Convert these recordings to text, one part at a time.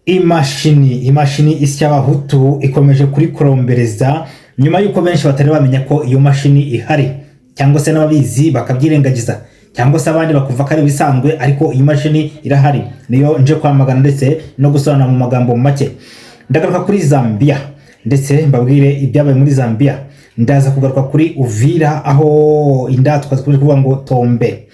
Imashini isya abahutu ikomeje kuri kurombereza nyuma yuko benshi batari bamenya ko iyo mashini ihari, cyangwa se n'ababizi bakabyirengagiza, cyangwa se abandi bakumva ko ari bisanzwe, ariko iyi mashini irahari. Niyo nje kwamagana ndetse no gusobanura mu magambo make. Ndagaruka kuri Zambia ndetse mbabwire ibyabaye muri Zambia. Ndaza kugaruka kuri Uvira aho indatwa zikomeje kuvuga ngo tombe.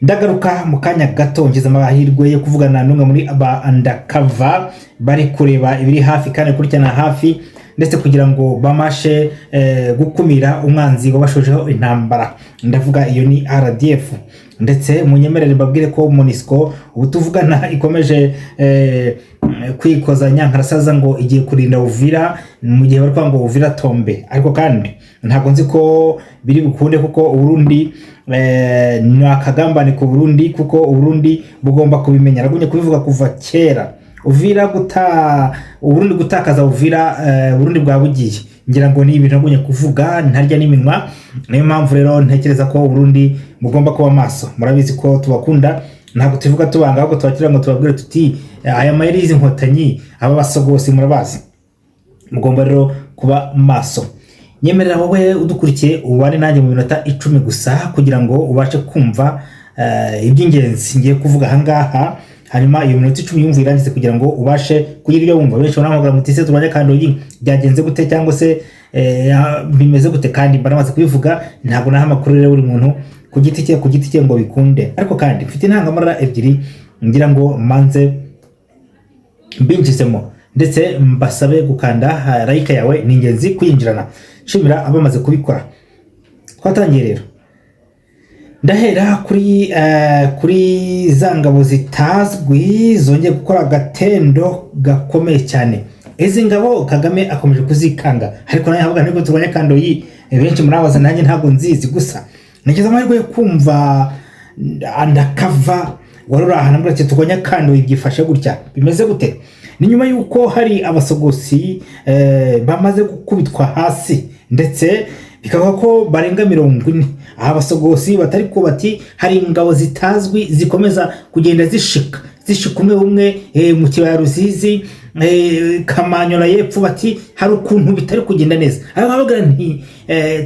Ndagaruka mu kanya gato ngize amahirwe yo kuvugana n'umwe muri aba undercover bari kureba ibiri hafi kandi kurikirana hafi, ndetse kugira ngo bamashe gukumira umwanzi wabashojeho intambara. Ndavuga iyo ni RDF, ndetse munyemerere mbabwire ko MONUSCO ubu tuvugana ikomeje kwikozanya nkarasaza ngo igiye kurinda Uvira mu gihe bari kwanga Uvira tombe. Ariko kandi ntabwo nzi ko biri bukunde, kuko Burundi ni akagambane ku Burundi, kuko Burundi bugomba kubimenya. Nagumye kubivuga kuva kera. Burundi gutakaza Uvira, Burundi bwabugiye. Ngira ngo ni ibintu nagumye kuvuga ntarya n'iminwa. Niyo mpamvu rero ntekereza ko Burundi bugomba kuba maso. Murabizi ko tubakunda, ntabwo tuvuga tubanga, ahubwo tubakira ngo tubabwire tuti aya mayeri y'izi nkotanyi aba basogose murabazi. Mugomba rero kuba maso. Nyemerera wowe udukurikiye ubane nanjye mu minota 10 gusa kugira ngo ubashe kumva iby'ingenzi ngiye kuvuga ahangaha, hanyuma iyo minota 10 yumva irangize kugira ngo ubashe kugira ibyo wumva. Benshi banamagara mutise turwanya kandi byagenze gute cyangwa se bimeze gute, kandi baramaze kubivuga. Ntabwo naha amakuru rero buri muntu ku giti cye ngo bikunde. Ariko kandi mfite intangamara ebyiri ngira ngo manze mbinjizemo, ndetse mbasabe gukanda like yawe, ni ingenzi kuyinjirana. Shimira abamaze kubikora. Twatangiye rero. Ndahera kuri za ngabo zitazwi zongeye gukora agatendo gakomeye cyane. Izi ngabo Kagame akomeje kuzikanga, ariko nayo havuga niko turwanya kandi benshi murabaza, nanjye ntabwo nzizi. Gusa nigeze amahirwe yo kumva undercover warura ahantu ati turwanya kandi ibyifashe gutya. Bimeze gute? Ni nyuma yuko hari abasogosi bamaze gukubitwa hasi, ndetse bikavuga ko barenga 40. Aha basogosi batari ko bati hari ingabo zitazwi zikomeza kugenda zishika umwe mu kibaya Rusizi, Kamanyola yepfo, bati hari ukuntu bitari kugenda neza. Aho bavuga nti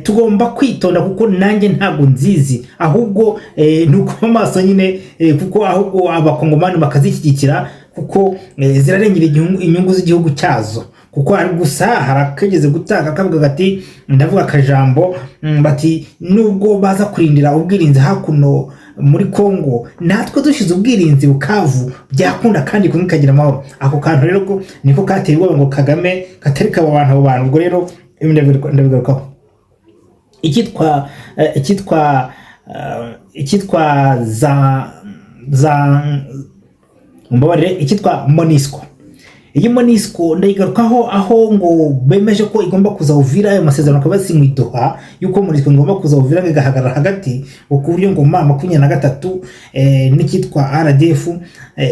tugomba kwitonda kuko nanjye ntabwo nzizi, ahubwo nuko amaso nyine, kuko ahubwo abakongomani bakazishyigikira kuko zirarengera inyungu z'igihugu cyazo. Kuko ari gusa harakegeze gutaka kavuga gati, ndavuga akajambo bati nubwo baza kurindira ubwirinzi hakuno muri Kongo, natwe dushize ubwirinzi Bukavu byakunda kandi kumwe kagira amahoro. Ako kantu rero niko kateye ubwoba ngo Kagame katarika abo bantu. Ubwo rero ndabigarukaho. Ikitwa MONUSCO. Iyi MONUSCO ndayigarukaho aho ngo bemeje ko igomba kuza Uvira. Ayo masezerano akaba yasinywe i Doha yuko MONUSCO igomba kuza Uvira igahagarara hagati, ku buryo ngo 23 n'ikitwa RDF.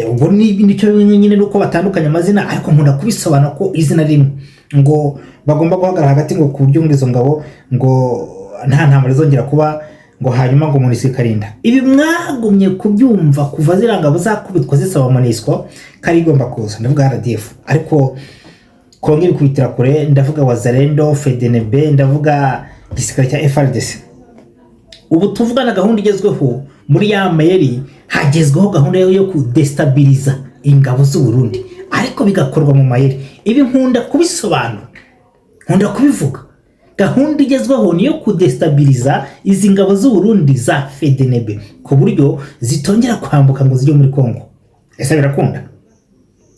Ubwo nicyo nyine nuko batandukanye amazina, ariko nkunda kubisobanura ko izina rimwe ngo bagomba guhagarara hagati, ngo ku buryo ngo izo ngabo ngo nta ntambara zongera kuba, ngo hanyuma ngo MONUSCO ikarinda. Ibi mwagumye kubyumva kuva zirangabo zakubitwa zisaba MONUSCO kari igomba kuza. Ndavuga RDF, ariko konge bikubitira kure. Ndavuga Wazalendo, FDNB, ndavuga igisirikare cya FARDC. Ubu tuvugana gahunda igezweho muri ya mayeri, hagezweho gahunda yo kudestabiliza ingabo z'u Burundi, ariko bigakorwa mu mayeri. Ibi nkunda kubisobanura, nkunda kubivuga. Gahunda igezweho niyo kudestabiliza izi ngabo z'u Burundi za FDNB ku buryo zitongera kwambuka ngo zijye muri Kongo. Ese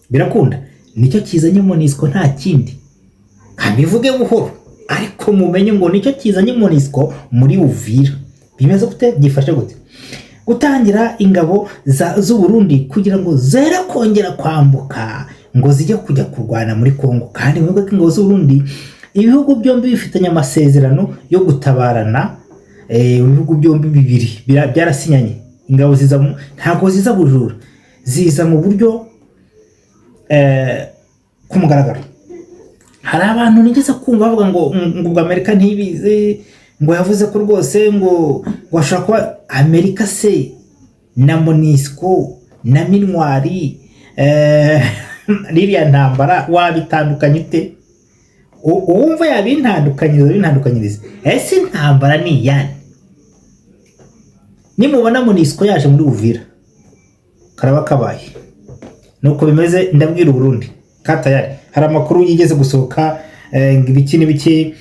birakunda? Nicyo kizanye MONUSCO, nta kindi. Kabivuge buhoro, ariko mumenye ngo nicyo kizanye MONUSCO muri Uvira. Bimeze gute? Gifashe gute? Gutangira ingabo z'u Burundi kugira ngo zera kongera kwambuka ngo zijye kujya kurwana muri Kongo. Kandi mwebwe ko ingabo z'u Burundi ibihugu byombi bifitanye amasezerano yo gutabarana. Ibihugu byombi bibiri byarasinyanye. Ingabo ntabwo ziza bujura, ziza mu buryo ku mugaragaro. Hari abantu nigeze kumva bavuga ngo Amerika ntibize, ngo yavuze ko rwose ngo washaka kuba Amerika se na MONUSCO na Minwari ririya ntambara wabitandukanye ute? Uwumva yabintandukanyiriza ese intambara ni iyande? Nimubona MONUSCO yaje muri Uvira karaba kabaye nuko bimeze. Ndabwira Burundi katayari hari amakuru yigeze gusohoka ngibiki n'ibiki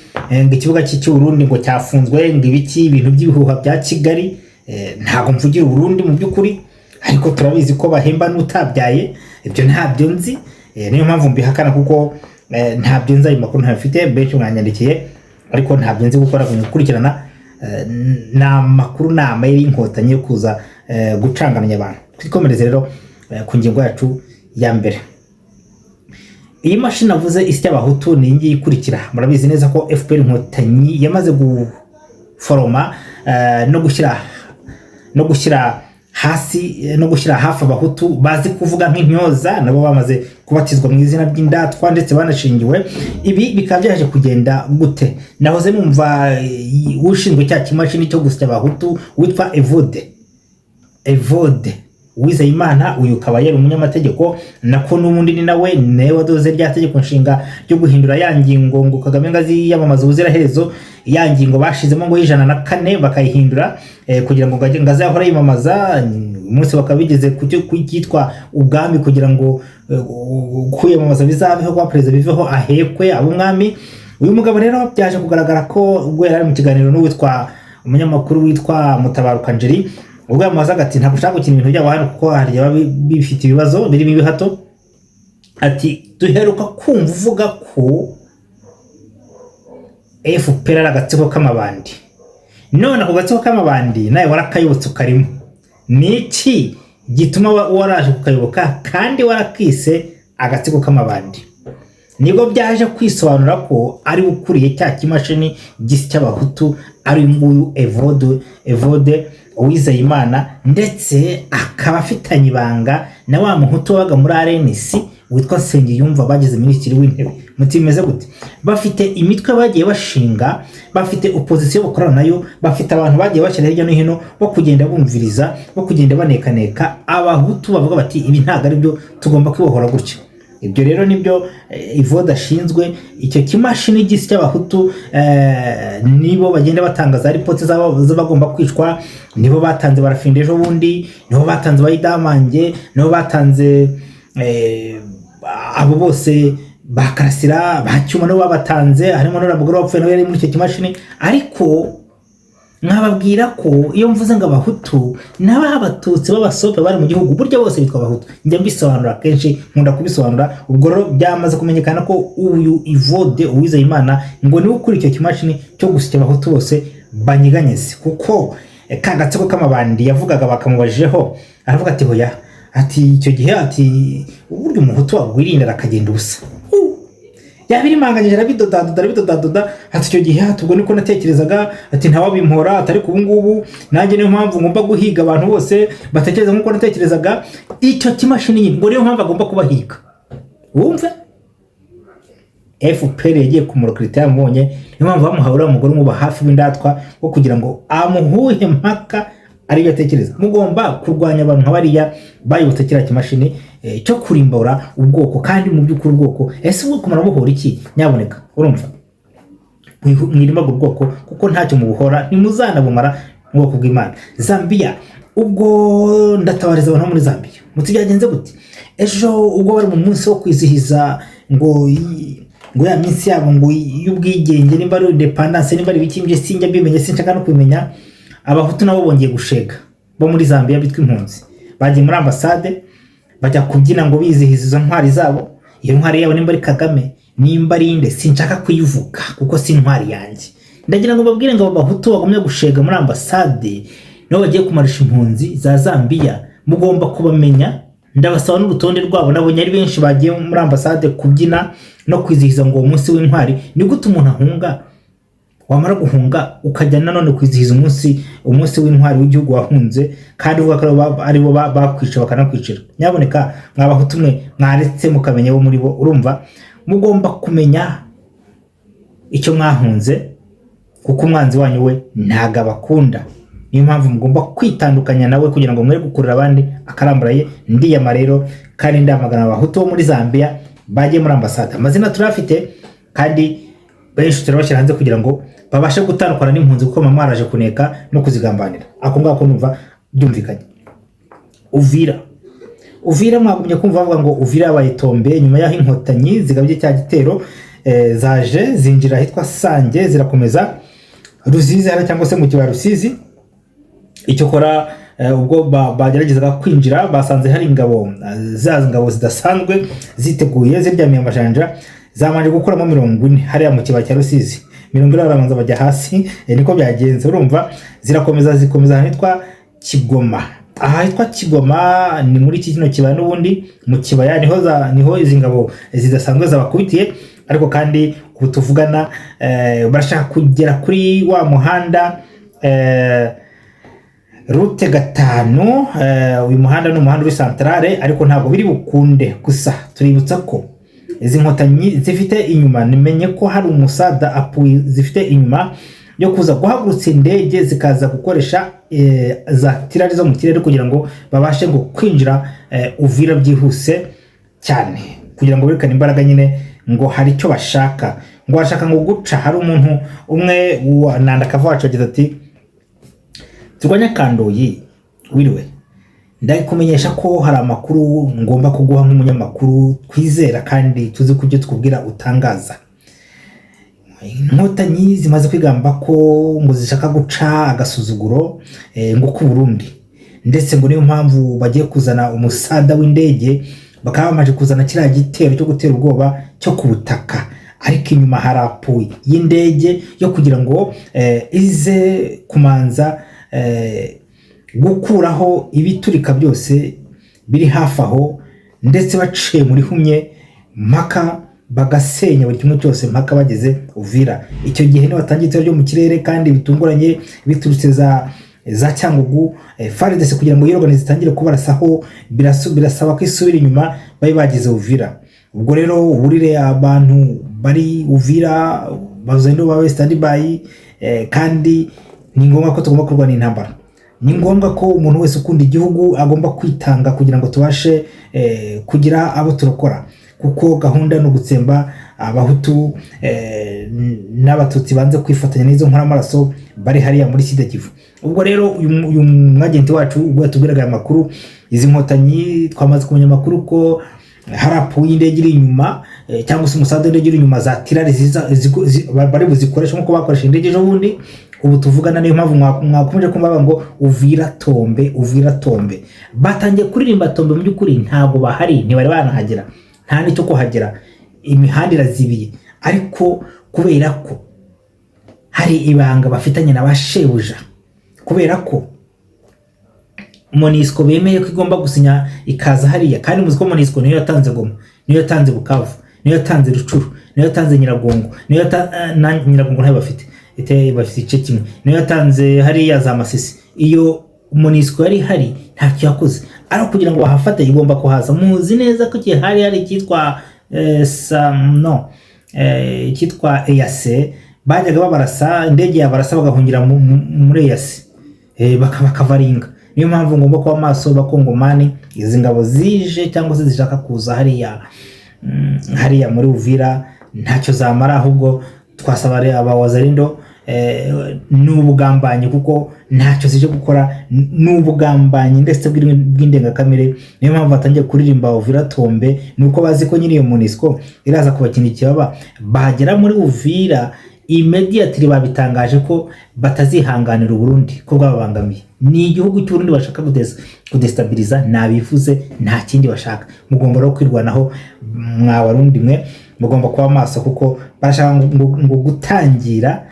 ikibuga cy'iki Burundi ngo cyafunzwe ngibiki ibintu by'ibihuha bya Kigali. Ntago mvugira Burundi mu byukuri, ariko turabizi ko bahemba n'utabyaye. Ibyo ntabyo nzi, niyo mpamvu mbihakana kuko ntabyo nzi, ayo makuru ntafite. Benshi mwanyandikiye ariko ntabyo nzi gukora gukurikirana na makuru nama y'inkotanyi yo kuza gucangamanya abantu. Twikomereze rero ku ngingo yacu ya mbere. Iyi mashini navuze isi y'abahutu ni ingi ikurikira. Murabizi neza ko FPR inkotanyi yamaze guforoma no gushyira hafi abahutu bazi kuvuga nk'intyoza, nabo bamaze kubatizwa mu izina ry'indatwa ndetse banashingiwe. Ibi bikaba byaje kugenda gute? Nahoze numva ushinzwe cya kimashini cyo gusya abahutu witwa Evode Uwizeyimana. Uyu ukaba yari umunyamategeko, nako n'ubundi ni nawe wadoze rya tegeko nshinga ryo guhindura ya ngingo ngo Kagame ngazi yamamaza ubuziraherezo. Ya ngingo bashizemo ngo 104 bakayihindura kugira ngo ngazi yahora yimamaza. Umunsi bakabigeze kwitwa ubwami kugira ngo kwiyamamaza bizabeho kwa president biveho ahekwe abumwami. Uyu mugabo rero byaje kugaragara ko ubwo yari mu kiganiro n'uwitwa umunyamakuru witwa Mutabaruka Njeri, ubwo yamubazaga ati ntabwo ushaka gukina ibintu byabo hano kuko hari bifite ibibazo birimo ibihato. Ati duheruka kumva uvuga ko FPR ari agatsiko k'amabandi, none ako gatsiko k'amabandi nawe warakayobotse ukarimo. Niki gituma waraje kukayoboka kandi warakise agatsiko k'amabandi? Nibwo byaje kwisobanura ko ari ukuriye cya kimashini gisi cy'abahutu, ari nguyu Evode Uwizeyimana, ndetse akaba afitanye ibanga na wa muhutu wabaga muri RNC witwa Nsengiyumva bageze minisitiri w'intebe. Mutimeze gute? Bafite imitwe bagiye bashinga, bafite opposition bakorana nayo, bafite abantu bagiye bashira hirya no hino bo kugenda bumviriza, bo kugenda banekaneka abahutu bavuga bati ibi ntago ari byo, tugomba kwibohora gutyo. Ibyo rero nibyo Evode ashinzwe. Icyo kimashini gisi cy'abahutu nibo bagenda batangaza report z'abagomba kwicwa, nibo batanze barafinde ejo bundi, nibo batanze bayidamange, nibo batanze abo bose bakarasira bacyuma no babatanze, harimo n'abagore bapfuye nawe yari muri icyo kimashini. Ariko nkababwira ko iyo mvuze ngo abahutu n'abatutsi b'abasope bari mu gihugu burya bose bitwa abahutu. Njye mbisobanura kenshi, nkunda kubisobanura. Ubwo rero byamaze kumenyekana ko uyu Evode Uwizeyimana ngo niwe ukuri icyo kimashini cyo gusya abahutu bose banyiganyeze, kuko ka gatsiko k'amabandi yavugaga bakamubajeho aravuga ati hoya, ati icyo gihe ati uburyo umuhutu wagwirinda akagenda ubusa. Yabiri manganyije rabidodadoda ati icyo gihe ubwo niko natekerezaga, ati ntawabimpora, atari ku ngubu nanjye niyo mpamvu ngomba guhiga abantu bose batekereza nkuko natekerezaga. Icyo kimashini ngo niyo mpamvu agomba kubahiga. Wumve FPR yagiye kumurokirita yamubonye, niyo mpamvu bamuhahura umugore umuba hafi w'indatwa wo kugira ngo amuhuhe mpaka ari yatekereza. Mugomba kurwanya abantu nk'abariya bayibutse kira kimashini cyo kurimbura ubwoko, kandi mu by'ukuri ubwoko ese ubwo kumara buhora iki? Nyaboneka urumva mwirimbaga ubwoko kuko ntacyo mubuhora ntimuzanabumara ubwoko bw'Imana. Zambia, ubwo ndatabariza abantu muri Zambia. Muti byagenze gute? Ejo ubwo bari mu munsi wo kwizihiza ngo ya minsi yabo ngo y'ubwigenge, nimba ari independence, nimba ari bikimbye sinjya bimenye, sinshaka no kubimenya. Abahutu nabo bongeye gushega bo muri Zambia bitwa impunzi, bagiye muri ambassade bajya kubyina ngo bizihiza izo ntwari zabo. Iyo ntwari yabo nimba ari Kagame, nimba ari inde sinshaka kuyivuga kuko si ntwari yanjye. Ndagira ngo babwire ngo abahutu bagomye gushega muri ambassade no bagiye kumarisha impunzi za Zambia, mugomba kubamenya. Ndabasaba n'urutonde rwabo, nabonye ari benshi bagiye muri ambassade kubyina no kwizihiza ngo umunsi w'intwari. Ni gute umuntu ahunga, wamara guhunga ukajya nanone kwizihiza umunsi w'intwari w'igihugu wahunze, kandi uvuga ko ari bo bakwica bakanakwicira? Nyaboneka mwabahutu mwe mwaretse mukamenya bo muri bo. Urumva mugomba kumenya icyo mwahunze kuko umwanzi wanyu we ntaga bakunda. Niyo mpamvu mugomba kwitandukanya nawe kugira ngo mwere gukurira abandi akarambaraye. Ndiyama rero kandi ndamagana abahutu bo muri Zambia bagiye muri ambasade. Amazina turafite kandi benshi turabashyira hanze kugira ngo babashe gutandukana n'impunzi kuko mama araje kuneka no kuzigambanira. Ako ngako numva byumvikanye. Uvira mwagumye kumva bavuga ngo Uvira bayitombe nyuma yaho inkotanyi zigabye cya gitero zaje zinjira hitwa Sange zirakomeza Rusizi hara cyangwa se mu kibaya Rusizi. Icyo kora ubwo bageragezaga kwinjira basanze hari ingabo ngabo zidasanzwe ziteguye ziryamiye amajanja zamanje gukuramo 40 hariya mu kibaya cya Rusizi. 40 baramanza bajya hasi niko byagenze urumva zikomeza hitwa Kigoma. Aha hitwa Kigoma ni muri kino kibaya n'ubundi mu kibaya niho izi ngabo zidasanzwe zabakubitiye, ariko kandi kutuvugana barashaka kugera kuri wa muhanda route 5. Uyu muhanda ni umuhanda uri centrale ariko ntabwo biri bukunde. Gusa tuributsa ko izi nkotanyi zifite inyuma, nimenye ko hari umusada apuyi zifite inyuma yo kuza guhagurutsa indege zikaza gukoresha za tirari zo mu kirere kugira ngo babashe ngo kwinjira Uvira byihuse cyane, kugira ngo berekane imbaraga nyine ngo hari icyo bashaka, ngo bashaka ngo guca. Hari umuntu umwe nanda kava wacu agize ati turwanya Kandoyi wiriwe, ndayikumenyesha ko hari amakuru ngomba kuguha nk'umunyamakuru twizera kandi tuzi kujye tukubwira utangaza. Inkotanyi zimaze kwigamba ko ngo zishaka guca agasuzuguro ngo ku Burundi, ndetse ngo niyo mpamvu bagiye kuzana umusada w'indege, bakaba bamaje kuzana kiriya gitero cyo gutera ubwoba cyo ku butaka, ariko inyuma harapuye y'indege yo kugira ngo ize kumanza gukuraho ibiturika byose biri hafi aho, ndetse baciye muri humye mpaka bagasenya buri kimwe cyose mpaka bageze Uvira. Icyo gihe niho batangiye itero ryo mu kirere kandi bitunguranye biturutse za Cyangugu. FARDC kugira ngo yiroganize zitangire kubarasaho birasaba ko isubira inyuma bayi bageze Uvira. Ubwo rero uburire abantu bari Uvira bazendo bawe standby, kandi ni ngombwa ko tugomba kurwana intambara. Ni ngombwa ko umuntu wese ukunda igihugu agomba kwitanga kugira ngo tubashe kugira abo turokora, kuko gahunda no gutsemba abahutu n'abatutsi banze kwifatanya n'izo nkora amaraso bari hariya muri Sida Kivu. Ubwo rero uyu mwagenti wacu ubwo yatubwiraga aya makuru, izi nkotanyi twamaze kumenya makuru ko harapuye indege iri inyuma cyangwa se umusada w'indege iri inyuma za tirari bari buzikoresha nkuko bakoresha indege ejo bundi. Ubu tuvugana niyo mpamvu mwakomeje kumva ngo Uvira tombe batangiye kuririmba tombe, mu by'ukuri ntago bahari, ntibari banahagera, nta nicyo kuhagera, imihanda irazibiye, ariko kubera ko hari ibanga bafitanye na bashebuja, kubera ko Monisco bemeye ko igomba gusinya ikaza hariya, kandi muziko Monisco niyo yatanze Goma, niyo yatanze Bukavu, niyo yatanze Rucuru, niyo yatanze Nyiragongo, niyo Nyiragongo ntayo bafite bafite ice kimwe, niyo yatanze hariya za Masisi. Iyo Monisco yari hari ntacyo yakoze, ariko kugira ngo bahafate igomba kuhaza. Muzi neza ko hari cyitwa cyitwa EAC, bajyaga babarasa indege yabarasa bagahungira muri EAC bakavaringa. Niyo mpamvu ngomba kuba maso bakongomani izi ngabo zije cyangwa se zishaka kuza hariya muri Uvira ntacyo zamara, ahubwo twasaba abawazarindo n'ubugambanyi, kuko ntacyo zije gukora n'ubugambanyi ndetse bw'indengakamere. Niyo mpamvu batangiye kuririmba Uvira tombe, nuko bazi ko nyine iyo Monisco iraza kubakina ikibaba. Bagera muri Uvira immediately babitangaje ko batazihanganira Burundi ko bwabangamiye. Ni igihugu cy'u Burundi bashaka kudestabiliza, nabivuze nta kindi bashaka. Mugomba no kwirwanaho mwabarundi mwe, mugomba kuba maso kuko barashaka ngo gutangira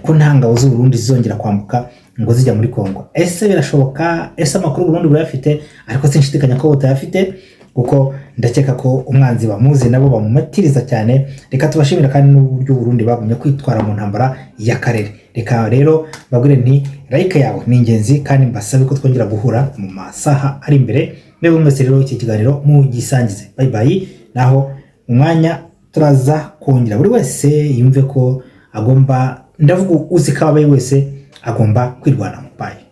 ko nta ngabo z'u Burundi zizongera kwambuka ngo zijya muri Kongo. Ese birashoboka? Ese amakuru Burundi burayafite? Ariko sinshidikanya ko butayafite, kuko ndakeka ko umwanzi bamuzi nabo bamumatiriza cyane. Reka tubashimira kandi n'uburyo Burundi bagumye kwitwara mu ntambara y'akarere. Reka rero bagure nti like yawe ni ingenzi, kandi mbasabe ko twongera guhura mu masaha ari imbere. Mbe mwese rero iki kiganiro mu gisangize. Bye bye, naho umwanya turaza kongera buri wese yumve ko agomba, ndavuga uzikabaye wese agomba kwirwanaho. Bye.